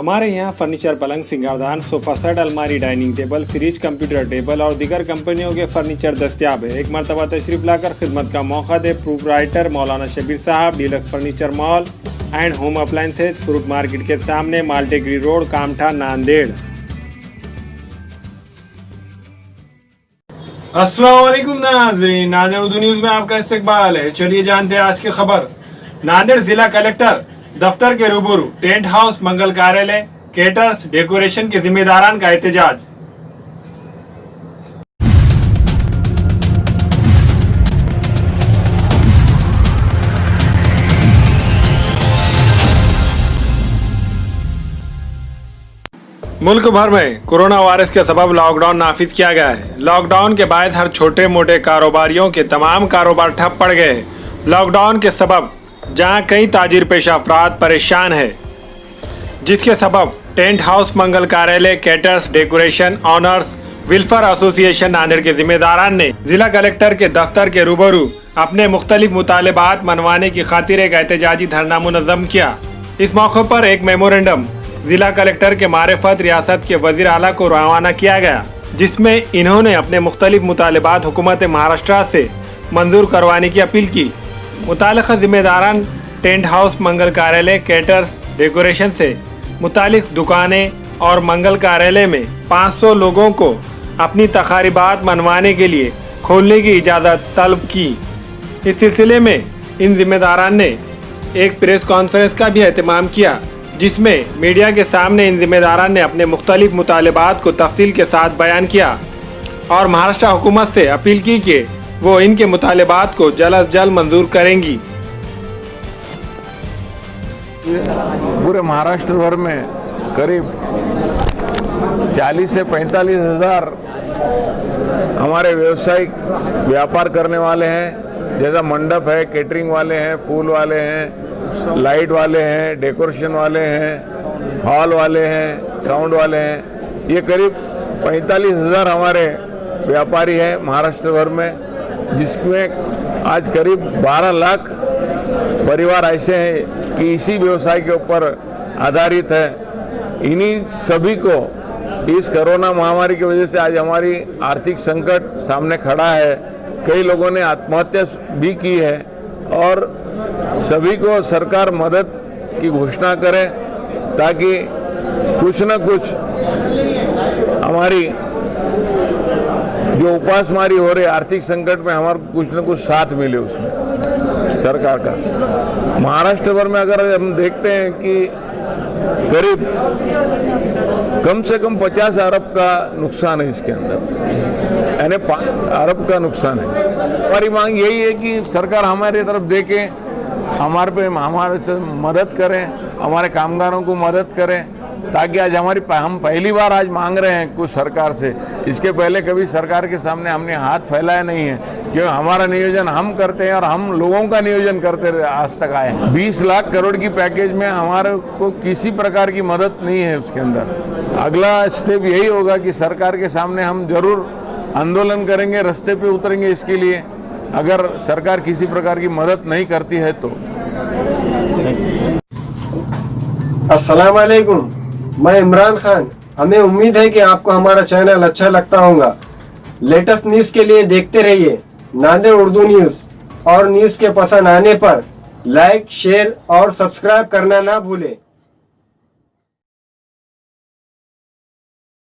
हमारे यहाँ फर्नीचर, पलंग, सिंगारदान, सोफा सेट, अलमारी, dining table, fridge, computer table और दीगर कंपनियों के फर्नीचर दस्तियाब है। एक मरतबा तशरीफ लाकर खिदमत का मौका दे। प्रोप्राइटर मौलाना शबीर साहब, deluxe furniture mall and home appliances, fruit market के सामने, माल्टेगिरी रोड, कामठा, नांदेड़। अस्सलाम वालेकुम नाज़रीन, नांदेड़ उर्दू न्यूज़ में आपका इस्तकबाल है। चलिए जानते हैं आज की खबर। नांदेड़ जिला कलेक्टर दफ्तर के रूबरू टेंट हाउस, मंगल कार्यालय, केटर्स, डेकोरेशन के जिम्मेदारान का एहतजाज। मुल्क भर में कोरोना वायरस के सबब लॉकडाउन नाफिज किया गया है। लॉकडाउन के बाद हर छोटे मोटे कारोबारियों के तमाम कारोबार ठप पड़ गए। लॉकडाउन के सबब जहां कई ताजिर पेशा अफराद परेशान है, जिसके सबब टेंट हाउस, मंगल कार्यालय, caterers, decoration owners welfare association Nanded के जिम्मेदारान ने जिला कलेक्टर के दफ्तर के रूबरू अपने मुख्तलिफ मुतालबात मनवाने की खातिर एक एहतजाजी धरना मुनज़्ज़म किया। इस मौके पर एक मेमोरेंडम जिला कलेक्टर के मारिफत रियासत के वजीर आला को रवाना किया गया, जिसमें इन्होंने अपने मुख्तलिफ मुतालबात हुकूमत महाराष्ट्र से मंजूर करवाने की अपील की। मुतालिका जिम्मेदारान टेंट हाउस, मंगल कार्यालय, कैटर्स, डेकोरेशन से मुतालिक दुकानें और मंगल कार्यालय में 500 लोगों को अपनी तकारीबात मनवाने के लिए खोलने की इजाज़त तलब की। इस सिलसिले में इन जिम्मेदारान ने एक प्रेस कॉन्फ्रेंस का भी एहतमाम किया, जिसमें मीडिया के सामने इन जिम्मेदारान ने अपने मुख्तलिफ मुतालबात को तफसील के साथ बयान किया और महाराष्ट्र हुकूमत से अपील की कि वो इनके मुतालबात को जल्द अज जल्द मंजूर करेंगी। पूरे महाराष्ट्र भर में करीब 40 से 45 हज़ार हमारे व्यावसायिक व्यापार करने वाले हैं, जैसा मंडप है, केटरिंग वाले हैं, फूल वाले हैं, लाइट वाले हैं, डेकोरेशन वाले हैं, हॉल वाले हैं, साउंड वाले हैं। ये करीब 45 हज़ार हमारे व्यापारी हैं महाराष्ट्र भर में, जिसमें आज करीब 12 लाख परिवार ऐसे हैं कि इसी व्यवसाय के ऊपर आधारित है। इन्हीं सभी को इस कोरोना महामारी की वजह से आज हमारी आर्थिक संकट सामने खड़ा है। कई लोगों ने आत्महत्या भी की है और सभी को सरकार मदद की घोषणा करे ताकि कुछ न कुछ हमारी जो उपासमारी हो रही आर्थिक संकट में हमारे कुछ न कुछ साथ मिले उसमें सरकार का। महाराष्ट्र भर में अगर हम देखते हैं कि करीब कम से कम 50 अरब का नुकसान है इसके अंदर, यानी 5 अरब का नुकसान है। हमारी मांग यही है कि सरकार हमारी तरफ देखे, हमारे से मदद करें, हमारे कामगारों को मदद करें, ताकि आज हम पहली बार आज मांग रहे हैं कुछ सरकार से। इसके पहले कभी सरकार के सामने हमने हाथ फैलाया नहीं है, क्योंकि हमारा नियोजन हम करते हैं और हम लोगों का नियोजन करते रहे आज तक आए हैं। 20 लाख करोड़ की पैकेज में हमारे को किसी प्रकार की मदद नहीं है उसके अंदर। अगला स्टेप यही होगा कि सरकार के सामने हम जरूर आंदोलन करेंगे, रास्ते पे उतरेंगे इसके लिए, अगर सरकार किसी प्रकार की मदद नहीं करती है तो। अस्सलाम वालेकुम, मैं इमरान खान। हमें उम्मीद है कि आपको हमारा चैनल अच्छा लगता होगा। लेटेस्ट न्यूज़ के लिए देखते रहिए नांदेड़ उर्दू न्यूज़, और न्यूज़ के पसंद आने पर लाइक, शेयर और सब्सक्राइब करना ना भूलें।